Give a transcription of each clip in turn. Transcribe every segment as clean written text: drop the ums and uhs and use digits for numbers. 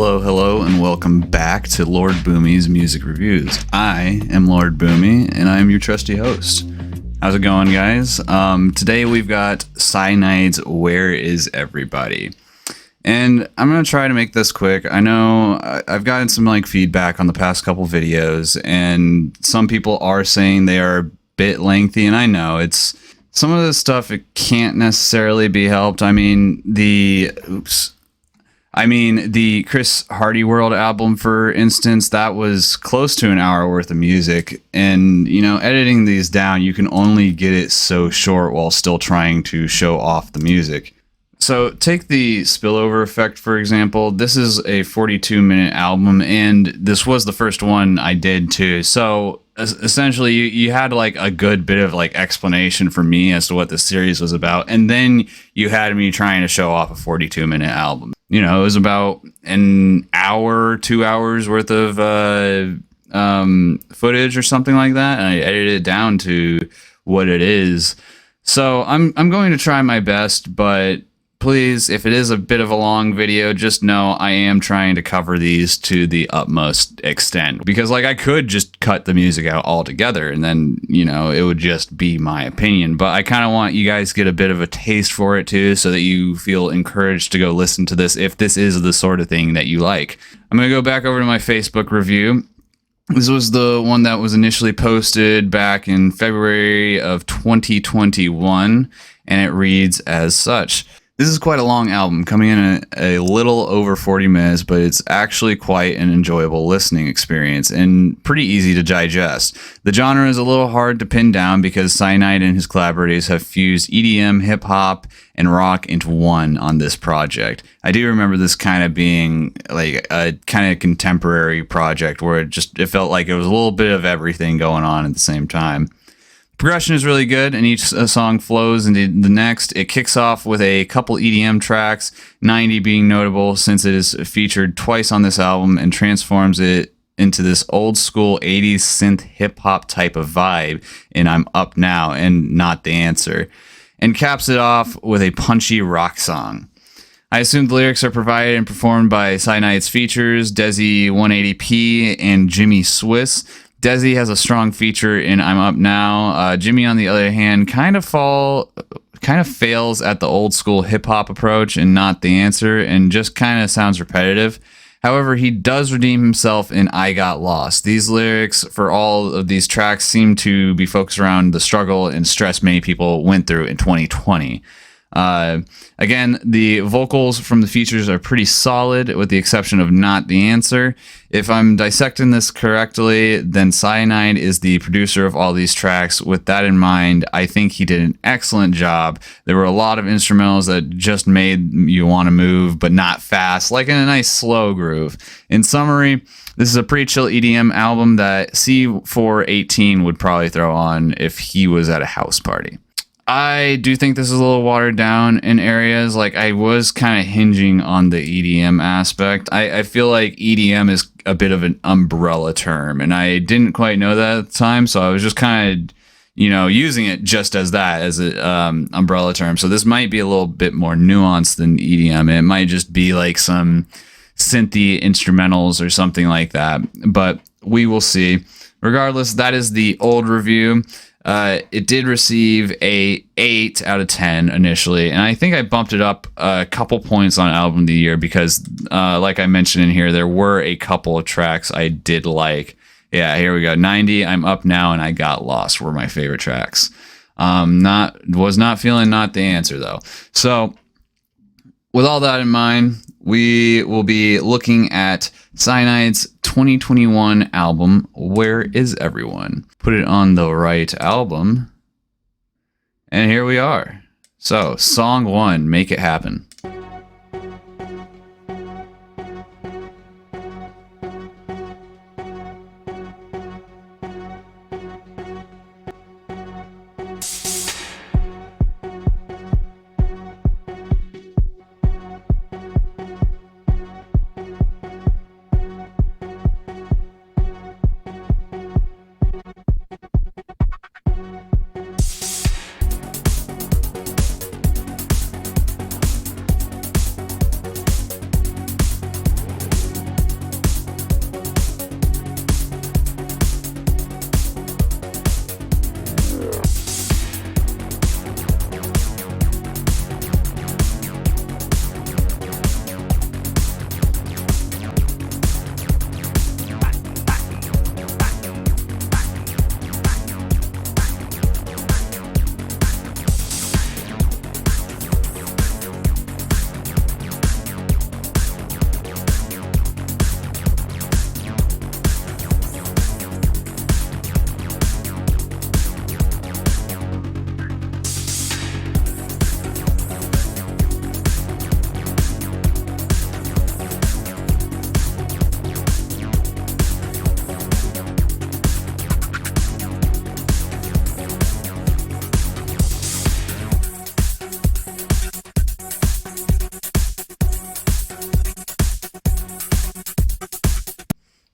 Hello, and welcome back to L0rd B00my's Music Reviews. I am L0rd B00my, and I am your trusty host. How's it going, guys? Today we've got Psy Nyde's Where Is Everybody? And I'm going to try to make this quick. I know I've gotten some feedback on the past couple videos, and some people are saying they are a bit lengthy, and I know it's some of this stuff, it can't necessarily be helped. I mean, the Chris Hardy World album, for instance, that was close to an hour worth of music. And, editing these down, you can only get it so short while still trying to show off the music. So take the Spillover Effect, for example. This is a 42-minute album, and this was the first one I did too. So essentially, you had a good bit of explanation for me as to what this series was about. And then you had me trying to show off a 42-minute album. It was about an hour, 2 hours worth of footage or something like that, and I edited it down to what it is. So I'm going to try my best, but please, if it is a bit of a long video, just know I am trying to cover these to the utmost extent. Because I could just cut the music out altogether and then, it would just be my opinion. But I kind of want you guys to get a bit of a taste for it too, so that you feel encouraged to go listen to this if this is the sort of thing that you like. I'm going to go back over to my Facebook review. This was the one that was initially posted back in February of 2021, and it reads as such. This is quite a long album, coming in at a little over 40 minutes, but it's actually quite an enjoyable listening experience and pretty easy to digest. The genre is a little hard to pin down because Psy Nyde and his collaborators have fused EDM, hip-hop, and rock into one on this project. I do remember this kind of being a kind of contemporary project where it felt like it was a little bit of everything going on at the same time. Progression is really good, and each song flows into the next. It kicks off with a couple EDM tracks, 90 being notable since it is featured twice on this album, and transforms it into this old school 80s synth hip hop type of vibe in I'm Up Now and Not the Answer, and caps it off with a punchy rock song. I assume the lyrics are provided and performed by Psy Nyde's features, Desi 180p and Jimmy Swiss. Desi has a strong feature in I'm Up Now. Jimmy, on the other hand, kind of fails at the old school hip hop approach and Not the Answer, and just kind of sounds repetitive. However, he does redeem himself in I Got Lost. These lyrics for all of these tracks seem to be focused around the struggle and stress many people went through in 2020. Again, the vocals from the features are pretty solid, with the exception of Not the Answer. If I'm dissecting this correctly, then Psy Nyde is the producer of all these tracks. With that in mind, I think he did an excellent job. There were a lot of instrumentals that just made you want to move, but not fast, like in a nice slow groove. In summary, this is a pretty chill EDM album that C418 would probably throw on if he was at a house party. I do think this is a little watered down in areas. I was kind of hinging on the EDM aspect. I feel like EDM is a bit of an umbrella term, and I didn't quite know that at the time, so I was just kind of, using it just as that, as an umbrella term. So this might be a little bit more nuanced than EDM. It might just be some synthy instrumentals or something like that, but we will see. Regardless, that is the old review. It did receive a 8 out of 10 initially, and I think I bumped it up a couple points on Album of the Year because, like I mentioned in here, there were a couple of tracks I did like. Yeah, here we go. 90, I'm Up Now, and I Got Lost were my favorite tracks. Was not feeling Not the Answer, though. So, with all that in mind, we will be looking at Psy Nyde's 2021 album, Where Is Everyone? Put it on the right album. And here we are. So, song 1, Make It Happen.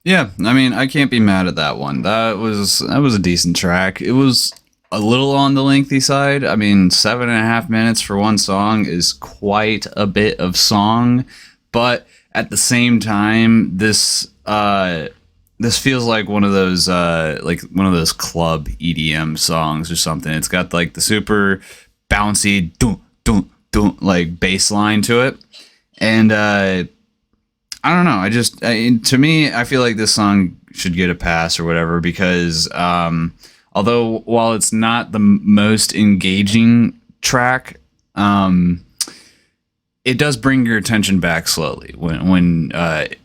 Yeah, I mean, I can't be mad at that one. That was a decent track. It was a little on the lengthy side. I mean, 7.5 minutes for one song is quite a bit of song, but at the same time, this feels like one of those club EDM songs or something. It's got like the super bouncy dun dun dun like bass line to it, and I don't know. To me, I feel like this song should get a pass or whatever because although while it's not the most engaging track, it does bring your attention back slowly when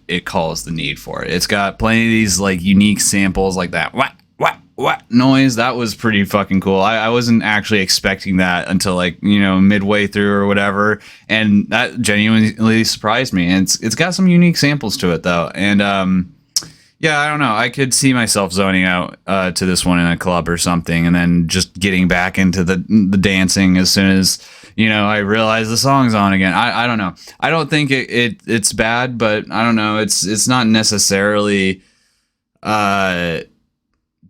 it calls the need for it. It's got plenty of these like unique samples like that what noise. That was pretty fucking cool. I wasn't actually expecting that until like, midway through or whatever, and that genuinely surprised me. And it's got some unique samples to it though, and yeah, I don't know. I could see myself zoning out to this one in a club or something, and then just getting back into the dancing as soon as I realize the song's on again. I don't know. I don't think it's bad, but I don't know. It's not necessarily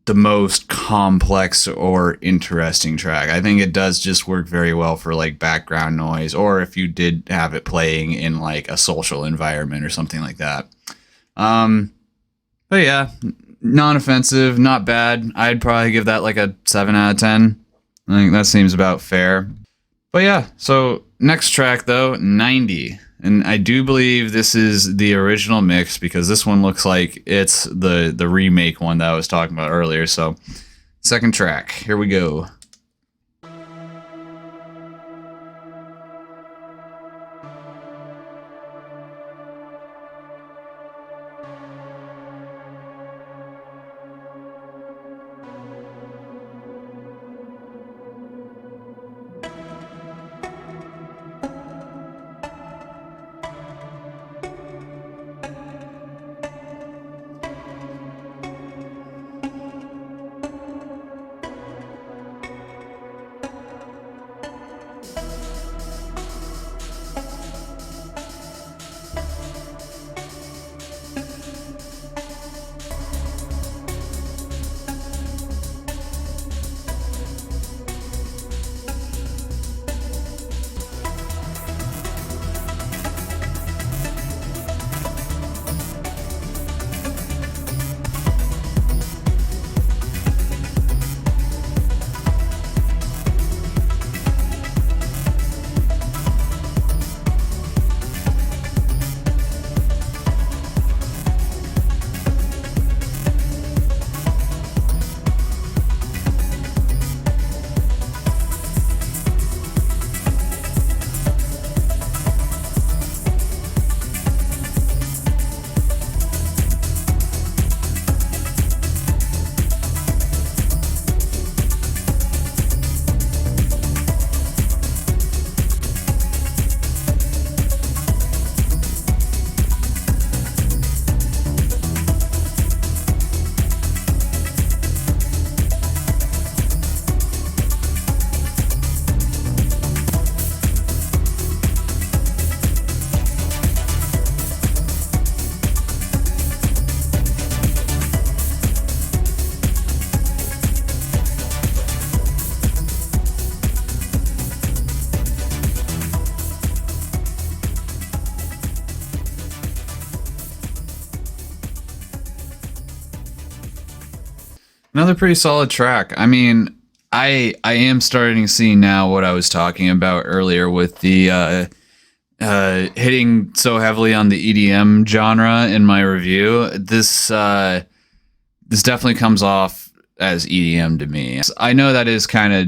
the most complex or interesting track. I think it does just work very well for like background noise, or if you did have it playing in like a social environment or something like that. But yeah, non-offensive, not bad. I'd probably give that like a 7 out of 10. I think that seems about fair. But yeah, so next track though, 90. And I do believe this is the original mix because this one looks like it's the remake one that I was talking about earlier. So second track, here we go. Another pretty solid track. I mean, I am starting to see now what I was talking about earlier with the hitting so heavily on the EDM genre in my review. This definitely comes off as EDM to me. I know that is kind of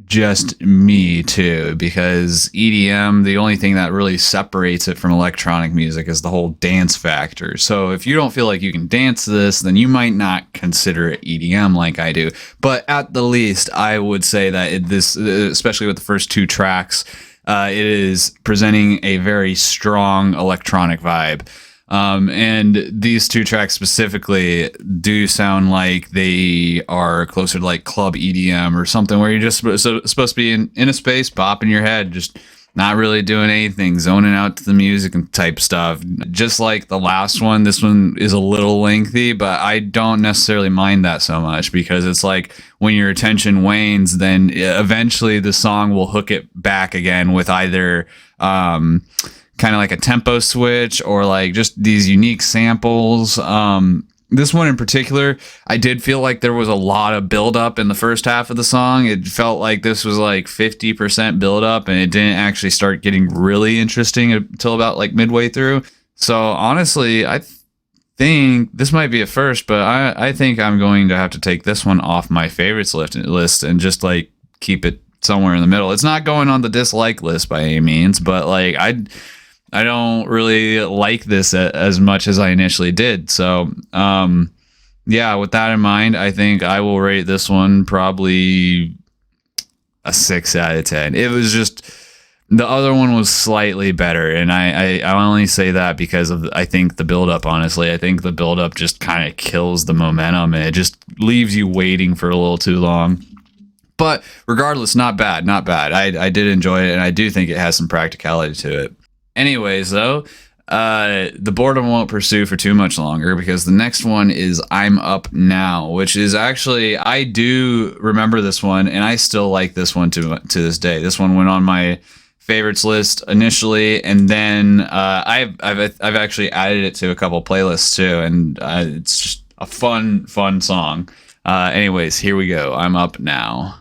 just me too, because EDM, the only thing that really separates it from electronic music is the whole dance factor. So if you don't feel like you can dance to this, then you might not consider it EDM like I do. But at the least, I would say that this, especially with the first two tracks, it is presenting a very strong electronic vibe. And these two tracks specifically do sound like they are closer to like club EDM or something, where you're just supposed to be in a space, bopping your head, just not really doing anything, zoning out to the music and type stuff. Just like the last one, this one is a little lengthy, but I don't necessarily mind that so much because it's like when your attention wanes, then eventually the song will hook it back again with either kind of like a tempo switch or like just these unique samples. This one in particular, I did feel like there was a lot of buildup in the first half of the song. It felt like this was like 50% buildup, and it didn't actually start getting really interesting until about like midway through. So honestly, I think this might be a first, but I think I'm going to have to take this one off my favorites list and just like keep it somewhere in the middle. It's not going on the dislike list by any means, but like I don't really like this as much as I initially did. So, yeah, with that in mind, I think I will rate this one probably a 6 out of 10. It was just, the other one was slightly better. And I only say that because of, I think, the buildup, honestly. I think the buildup just kind of kills the momentum and it just leaves you waiting for a little too long. But regardless, not bad, not bad. I did enjoy it, and I do think it has some practicality to it. Anyways, though, the boredom won't pursue for too much longer because the next one is I'm Up Now, which is actually, I do remember this one, and I still like this one to this day. This one went on my favorites list initially, and then I've actually added it to a couple playlists too, and it's just a fun song. Anyways, here we go. I'm Up Now.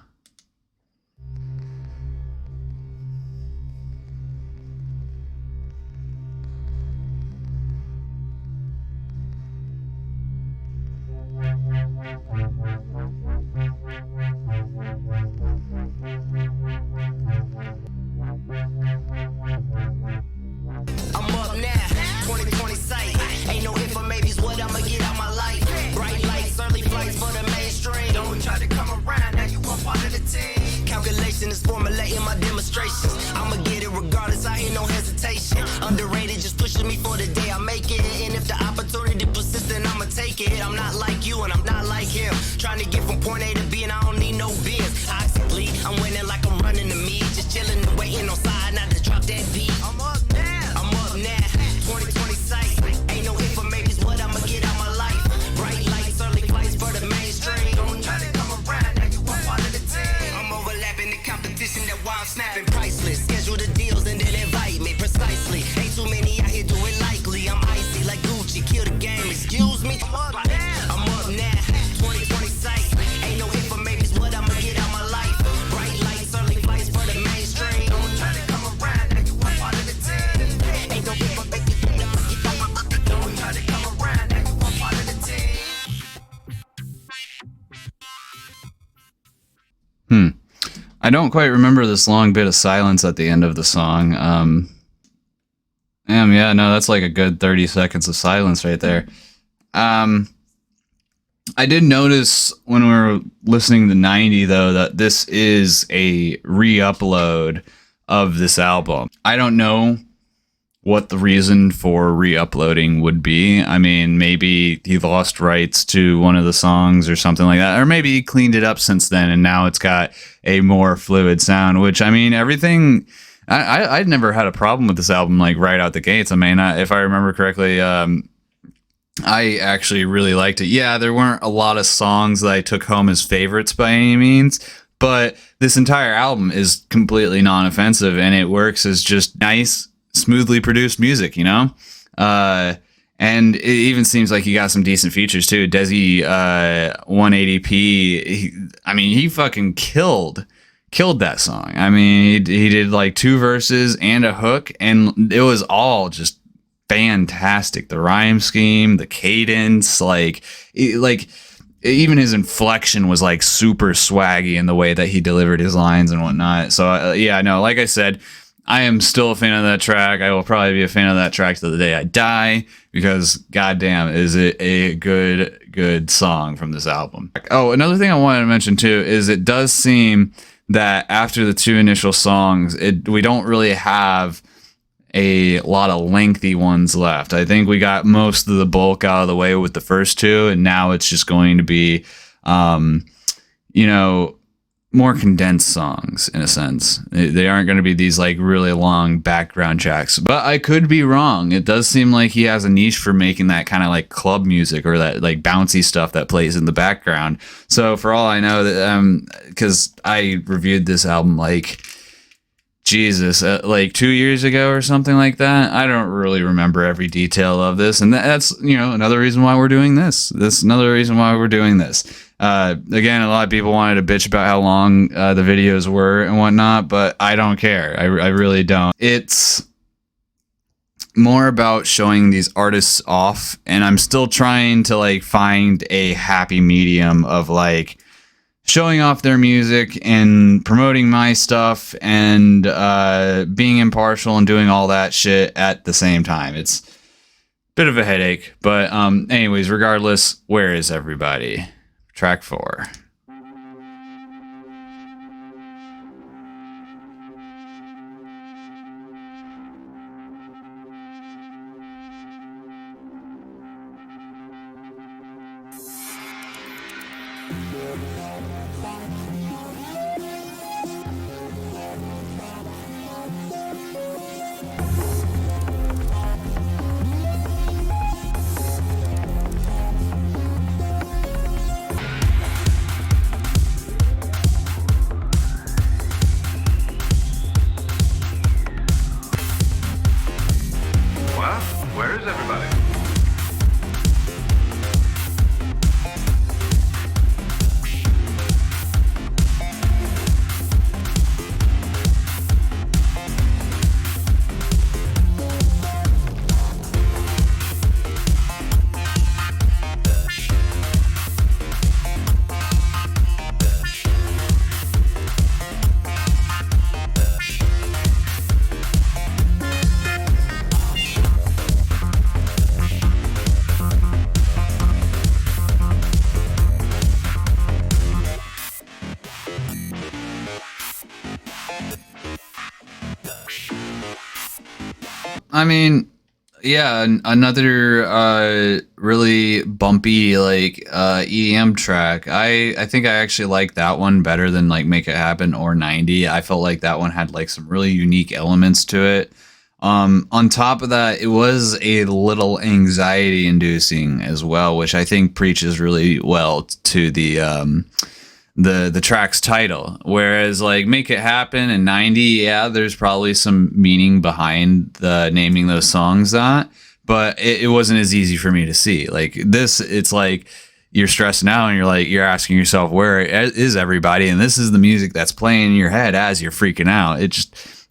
Underrated, just pushes me for the day I make it. And if the opportunity persists, then I'ma take it. I'm not like you and I'm not like him. Trying to get from point A to B and I don't need no B's. Oxically, I'm winning like I'm running to me. Just chilling and waiting on side, not to drop that beat. I'm up now. I'm up now. 2020 sight. Ain't no if or maybes what I'ma get out my life. Bright lights, early flights for the mainstream. Don't try to come around, now you a part of the team. I'm overlapping the competition, that why I'm snapping. Priceless, schedule the deals and then invite me precisely. Ain't too many out here do it likely. I'm icy like Gucci, kill the game, excuse me. I'm up now, 2020 sight. Ain't no if or maybes what I'ma get out my life. Bright lights, early flights for the mainstream. Don't try to come around, now you a part of the team. Ain't no if or maybes what I'ma get out my life. Don't try to come around, now you a part of the team. I don't quite remember this long bit of silence at the end of the song. Yeah, no, that's like a good 30 seconds of silence right there. I did notice when we were listening to 90, though, that this is a re-upload of this album. I don't know what the reason for re-uploading would be. I mean, maybe he lost rights to one of the songs or something like that, or maybe he cleaned it up since then and now it's got a more fluid sound, which, I mean, everything... I'd never had a problem with this album, like, right out the gates. I mean, if I remember correctly, I actually really liked it. Yeah, there weren't a lot of songs that I took home as favorites by any means, but this entire album is completely non-offensive, and it works as just nice, smoothly produced music, you know? And it even seems like he got some decent features, too. Desi 180p, he fucking killed that song. I mean, he did like 2 verses and a hook, and it was all just fantastic. The rhyme scheme, the cadence, like even his inflection was like super swaggy in the way that he delivered his lines and whatnot. So yeah, no, like I said, I am still a fan of that track. I will probably be a fan of that track to the day I die, because goddamn, is it a good song from this album. Oh, another thing I wanted to mention too is it does seem that after the 2 initial songs, we don't really have a lot of lengthy ones left. I think we got most of the bulk out of the way with the first 2, and now it's just going to be, more condensed songs in a sense. They aren't going to be these like really long background tracks, but I could be wrong. It does seem like he has a niche for making that kind of like club music or that like bouncy stuff that plays in the background. So for all I know, that because I reviewed this album like Jesus, like 2 years ago or something like that. I don't really remember every detail of this, and that's another reason why we're doing this. Again, a lot of people wanted to bitch about how long the videos were and whatnot, but I don't care. I really don't. It's more about showing these artists off, and I'm still trying to like find a happy medium of like showing off their music and promoting my stuff and being impartial and doing all that shit at the same time. It's a bit of a headache, but anyways, regardless, where is everybody? Track 4. Where is everybody? I mean, yeah, another really bumpy like EDM track. I think I actually like that one better than like Make It Happen or 90. I felt like that one had like some really unique elements to it. On top of that, it was a little anxiety inducing as well, which I think preaches really well to the track's title. Whereas like Make It Happen and 90, yeah, there's probably some meaning behind the naming those songs that, but it wasn't as easy for me to see. Like this, it's like you're stressing out and you're asking yourself, where is everybody? And this is the music that's playing in your head as you're freaking out.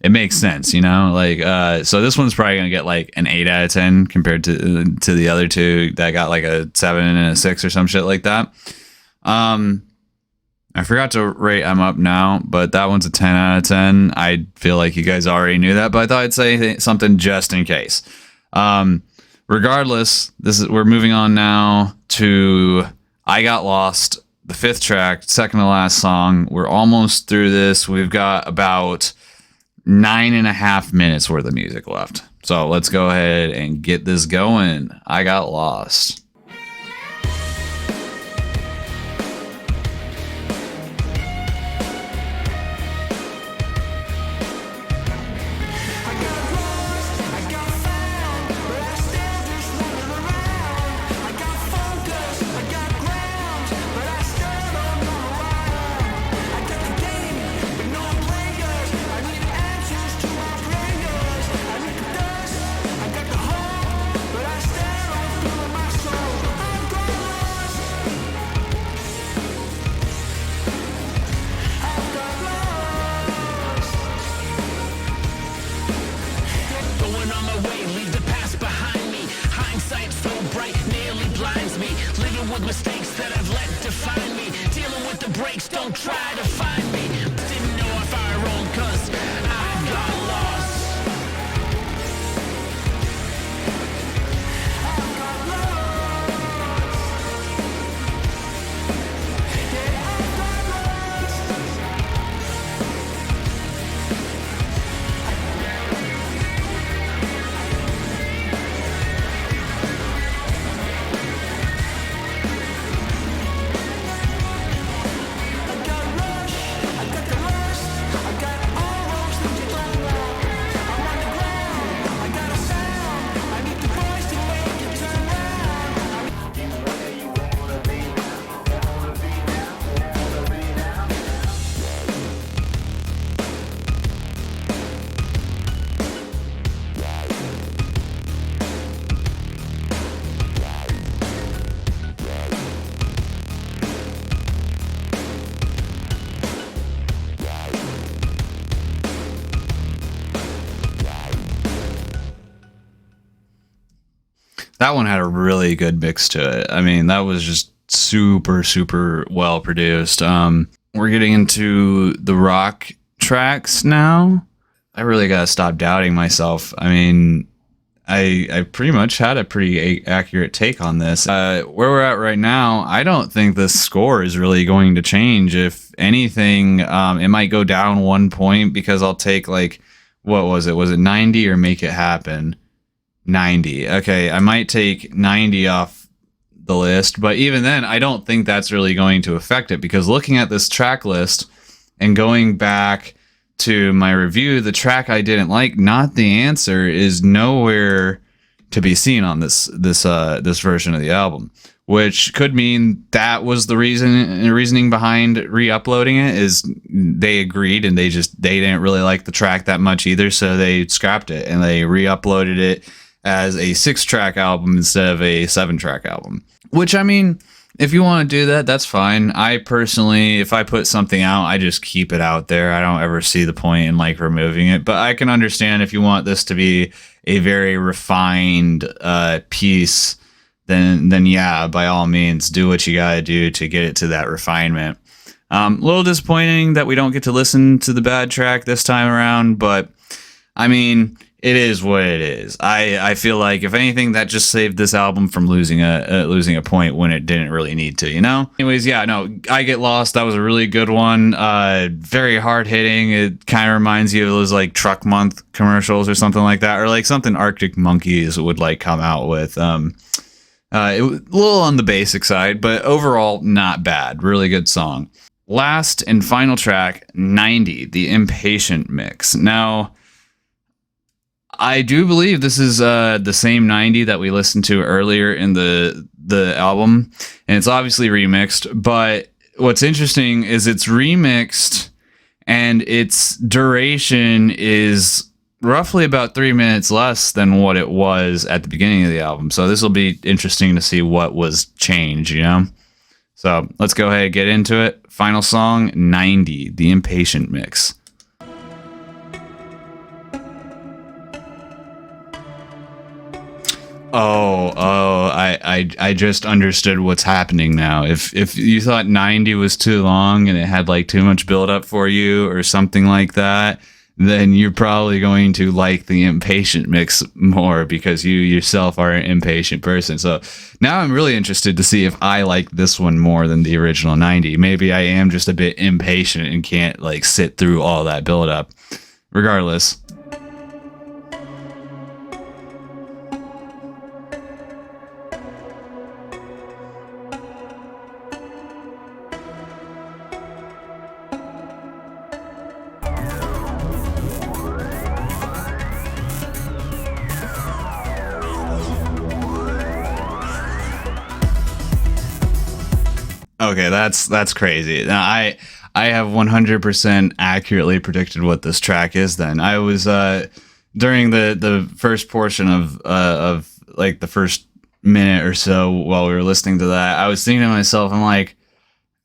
It makes sense, like, so this one's probably going to get like an 8 out of 10 compared to the other two that got like a 7 and a 6 or some shit like that. I forgot to rate I'm Up Now, but that one's a 10 out of 10. I feel like you guys already knew that, but I thought I'd say something just in case. Regardless, we're moving on now to I Got Lost, the 5th track, second to last song. We're almost through this. We've got about 9.5 minutes worth of music left. So let's go ahead and get this going. I Got Lost. With mistakes that I've let define me, dealing with the breaks, don't try to find me. Didn't know if I rolled cause I got lost. I got lost. Yeah, I got lost. I got lost. That one had a really good mix to it. I mean, that was just super, super well produced. We're getting into the rock tracks now. I really gotta stop doubting myself. I mean, I pretty much had a pretty accurate take on this. Where we're at right now, I don't think this score is really going to change. If anything, it might go down 1 point because I'll take like, what was it? Was it 90 or Make It Happen? 90. Okay, I might take 90 off the list, but even then, I don't think that's really going to affect it because looking at this track list and going back to my review, the track I didn't like, Not the Answer, is nowhere to be seen on this version of the album, which could mean that was the reasoning behind re-uploading it. Is they agreed and they didn't really like the track that much either, so they scrapped it and they re-uploaded it as a 6-track album instead of a 7-track album. Which, I mean, if you want to do that, that's fine. I personally, if I put something out, I just keep it out there. I don't ever see the point in like removing it. But I can understand if you want this to be a very refined piece, then yeah, by all means, do what you gotta do to get it to that refinement. A little disappointing that we don't get to listen to the bad track this time around, but I mean, it is what it is. I feel like if anything, that just saved this album from losing a point when it didn't really need to, you know? Anyways, yeah, no, I Get Lost. That was a really good one. Very hard hitting. It kind of reminds you of those like Truck Month commercials or something like that, or like something Arctic Monkeys would like come out with. It was a little on the basic side, but overall not bad. Really good song. Last and final track, 90, the Impatient Mix. Now, I do believe this is the same 90 that we listened to earlier in the album, and it's obviously remixed, but what's interesting is it's remixed and its duration is roughly about 3 minutes less than what it was at the beginning of the album. So this will be interesting to see what was changed, you know? So let's go ahead and get into it. Final song, 90, the Impatient Mix. I just understood what's happening now. If you thought 90 was too long and it had like too much build up for you or something like that, then you're probably going to like the Impatient Mix more because you yourself are an impatient person. So now I'm really interested to see if I like this one more than the original 90. Maybe I am just a bit impatient and can't like sit through all that build up. Regardless. Okay, that's crazy. Now, I have 100% accurately predicted what this track is. Then I was during the first portion of like the first minute or so while we were listening to that, I was thinking to myself, I'm like,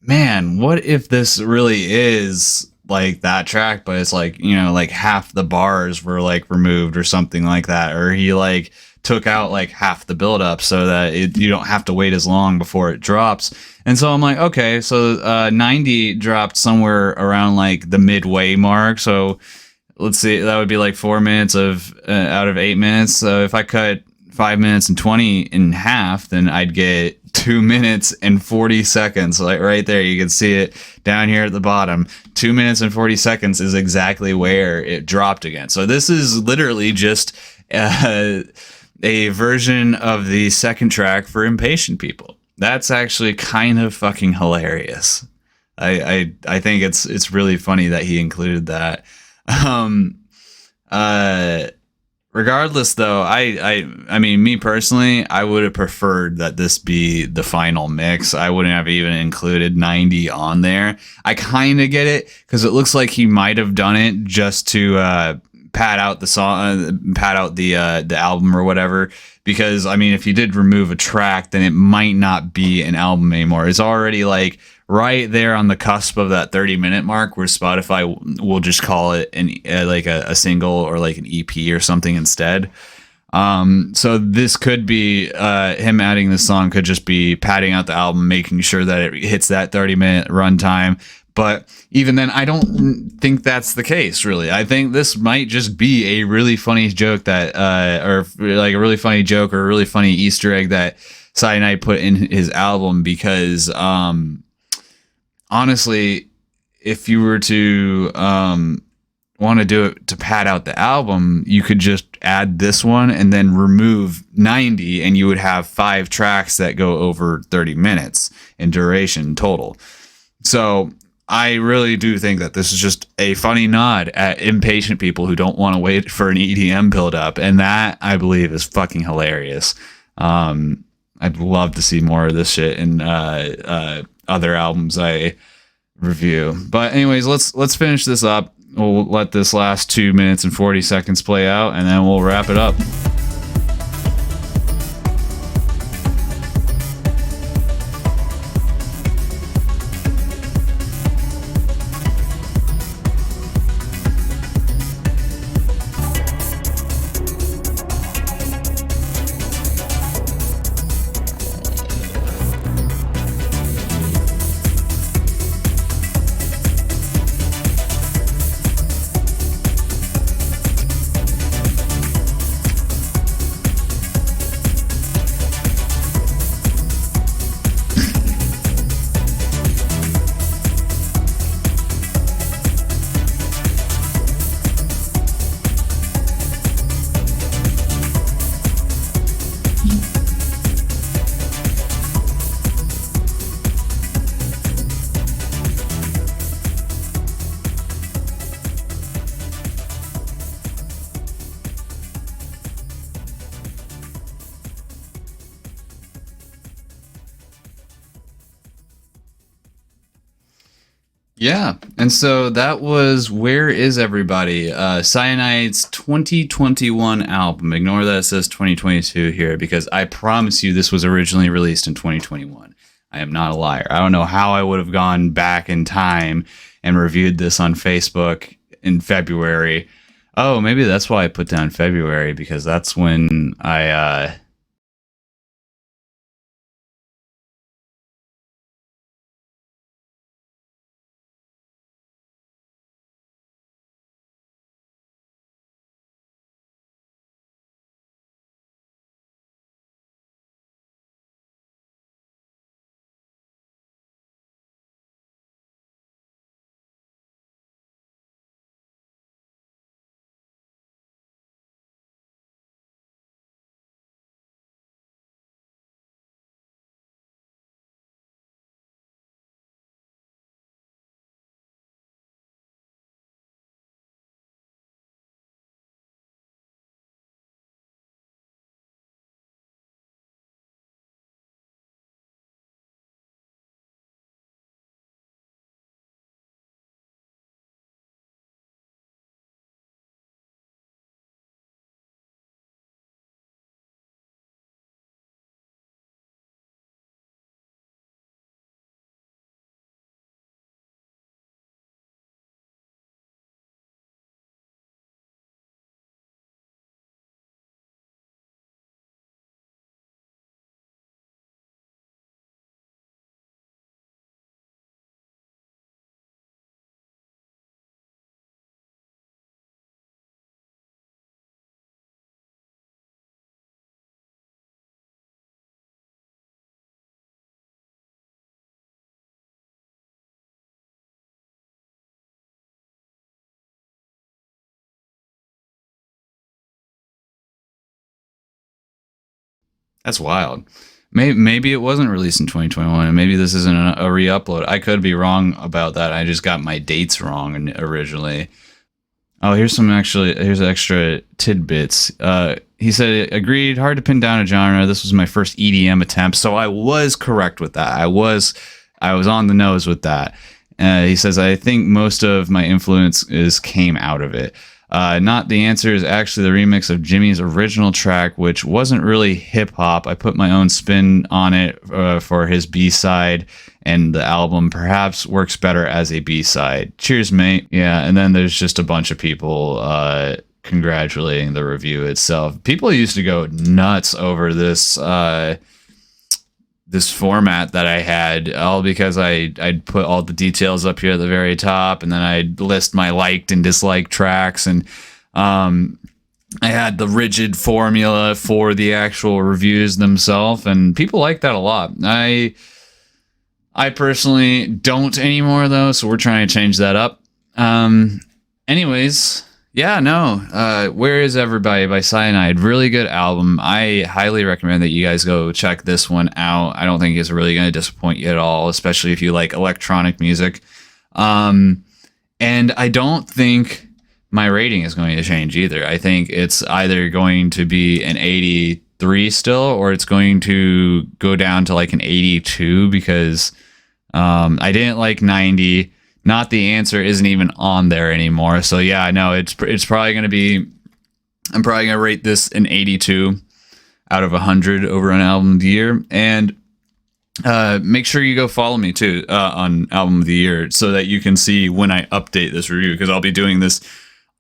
man, what if this really is like that track, but it's like, you know, like half the bars were like removed or something like that, or he like took out like half the buildup so that you don't have to wait as long before it drops. And so I'm like, okay, so 90 dropped somewhere around like the midway mark. So let's see, that would be like 4 minutes of out of 8 minutes. So if I cut 5 minutes and 20 in half, then I'd get 2 minutes and 40 seconds. Like right there, you can see it down here at the bottom. 2 minutes and 40 seconds is exactly where it dropped again. So this is literally just a version of the second track for impatient people. That's actually kind of fucking hilarious. I think it's really funny that he included that. Regardless, though, I mean, me personally, I would have preferred that this be the final mix. I wouldn't have even included 90 on there. I kind of get it because it looks like he might have done it just to pad out the song, pad out the album or whatever. Because I mean, if you did remove a track, then it might not be an album anymore. It's already like right there on the cusp of that 30-minute mark, where Spotify will just call it like a single or like an EP or something instead. So this could be him adding this song could just be padding out the album, making sure that it hits that 30-minute runtime. But even then, I don't think that's the case, really. I think this might just be a really funny joke that, or like a really funny joke or a really funny Easter egg that Psy Nyde put in his album. Because honestly, if you were to want to do it to pad out the album, you could just add this one and then remove 90, and you would have 5 tracks that go over 30 minutes in duration total. So I really do think that this is just a funny nod at impatient people who don't want to wait for an EDM build-up, and that, I believe, is fucking hilarious. I'd love to see more of this shit in other albums I review. But anyways, let's finish this up. We'll let this last 2 minutes and 40 seconds play out, and then we'll wrap it up. Yeah, and so that was Where Is Everybody? Psy Nyde's 2021 album. Ignore that it says 2022 here, because I promise you this was originally released in 2021. I am not a liar. I don't know how I would have gone back in time and reviewed this on Facebook in February. Oh, maybe that's why I put down February, because that's when I... That's wild. Maybe it wasn't released in 2021, and maybe this isn't a re-upload. I could be wrong about that. I just got my dates wrong originally. Oh, here's extra tidbits. He said, agreed, hard to pin down a genre. This was my first EDM attempt, so I was correct with that. I was on the nose with that. He says, I think most of my influences came out of it. Not the answer is actually the remix of Jimmy's original track, which wasn't really hip hop. I put my own spin on it for his B-side, and the album perhaps works better as a B-side. Cheers, mate. Yeah, and then there's just a bunch of people congratulating the review itself. People used to go nuts over this this format that I had, all because I'd put all the details up here at the very top, and then I'd list my liked and disliked tracks, and I had the rigid formula for the actual reviews themselves, and people like that a lot. I personally don't anymore, though, so we're trying to change that up. Anyways, yeah, no, Where Is Everybody by Psy Nyde? Really good album. I highly recommend that you guys go check this one out. I don't think it's really going to disappoint you at all, especially if you like electronic music. And I don't think my rating is going to change either. I think it's either going to be an 83 still, or it's going to go down to like an 82, because I didn't like 90. Not the Answer isn't even on there anymore. So yeah, I know it's probably going to be, I'm probably going to rate this an 82 out of 100 over on Album of the Year. And make sure you go follow me too on Album of the Year, so that you can see when I update this review, because I'll be doing this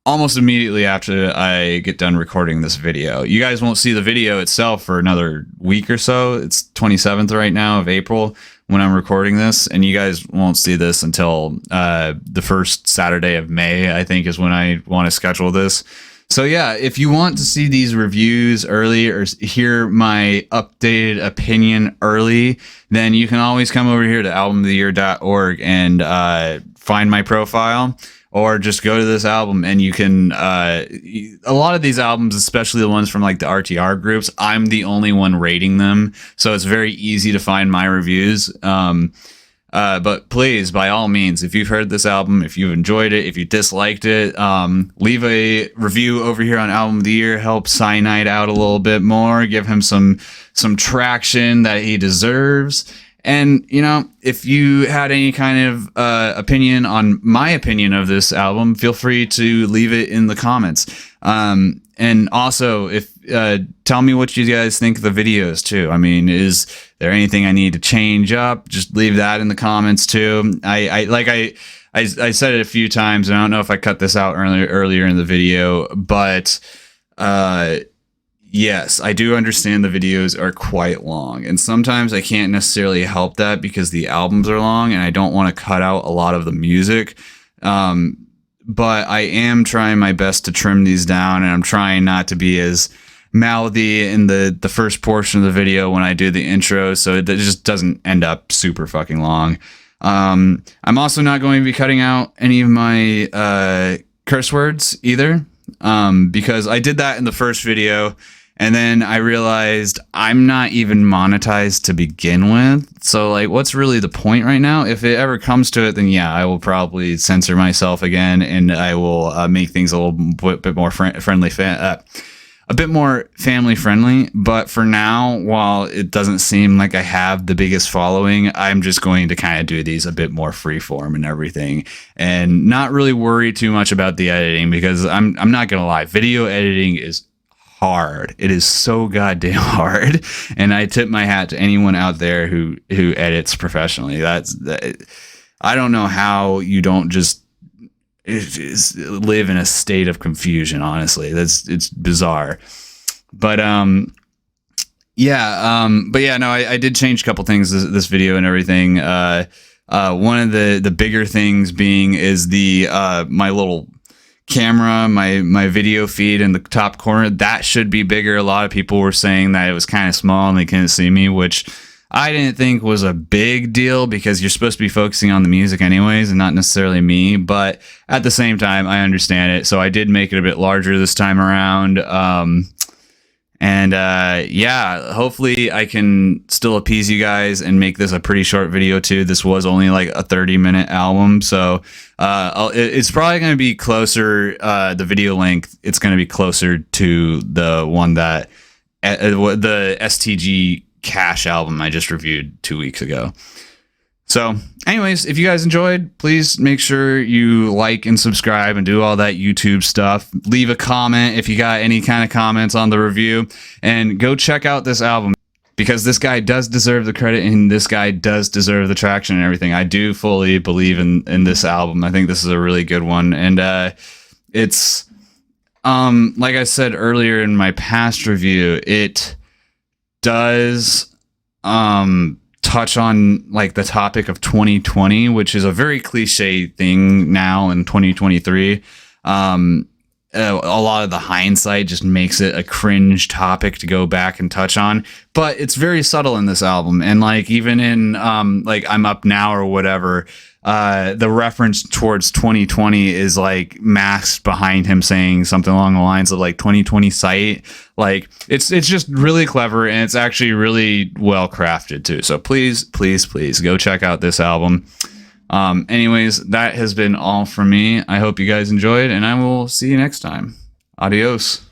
almost immediately after I get done recording this video. You guys won't see the video itself for another week or so. It's 27th right now of April when I'm recording this, and you guys won't see this until the first Saturday of May, I think, is when I want to schedule this. So yeah, if you want to see these reviews early or hear my updated opinion early, then you can always come over here to albumoftheyear.org and find my profile, or just go to this album, and you can, a lot of these albums, especially the ones from like the RTR groups, I'm the only one rating them, so it's very easy to find my reviews. But please, by all means, if you've heard this album, if you've enjoyed it, if you disliked it, leave a review over here on Album of the Year. Help Psy Nyde out a little bit more. Give him some traction that he deserves. And, you know, if you had any kind of opinion on my opinion of this album, feel free to leave it in the comments. And also, if tell me what you guys think of the videos too. I mean, is there anything I need to change up? Just leave that in the comments too. I said it a few times, and I don't know if I cut this out earlier in the video, but yes, I do understand the videos are quite long, and sometimes I can't necessarily help that because the albums are long and I don't want to cut out a lot of the music. But I am trying my best to trim these down, and I'm trying not to be as mouthy in the first portion of the video when I do the intro, so it just doesn't end up super fucking long. I'm also not going to be cutting out any of my curse words either, because I did that in the first video, and then I realized I'm not even monetized to begin with. So, like, what's really the point right now? If it ever comes to it, then yeah, I will probably censor myself again, and I will make things a little bit more friendly, a bit more family friendly. But for now, while it doesn't seem like I have the biggest following, I'm just going to kind of do these a bit more freeform and everything, and not really worry too much about the editing, because I'm not gonna lie, video editing is hard. It is so goddamn hard, and I tip my hat to anyone out there who edits professionally. I don't know how you don't just live in a state of confusion. Honestly, it's bizarre. But no, I did change a couple things this video and everything. One of the bigger things being is the my little camera, my video feed in the top corner, that should be bigger. A lot of people were saying that it was kind of small and they couldn't see me, which I didn't think was a big deal, because you're supposed to be focusing on the music anyways and not necessarily me. But at the same time, I understand it, so I did make it a bit larger this time around. Yeah, hopefully I can still appease you guys and make this a pretty short video too. This was only like a 30-minute album, so it's probably going to be closer, the video length, it's going to be closer to the one that the STG Cash album I just reviewed 2 weeks ago. So anyways, if you guys enjoyed, please make sure you like and subscribe and do all that YouTube stuff. Leave a comment if you got any kind of comments on the review, and go check out this album, because this guy does deserve the credit, and this guy does deserve the traction and everything. I do fully believe in this album. I think this is a really good one, and it's like I said earlier in my past review, it does touch on like the topic of 2020, which is a very cliche thing now in 2023. A lot of the hindsight just makes it a cringe topic to go back and touch on, but it's very subtle in this album. And like even in like I'm Up Now or whatever, the reference towards 2020 is like masked behind him saying something along the lines of like 2020 sight. Like it's just really clever, and it's actually really well crafted too. So please go check out this album. Anyways, that has been all from me. I hope you guys enjoyed, and I will see you next time. Adios.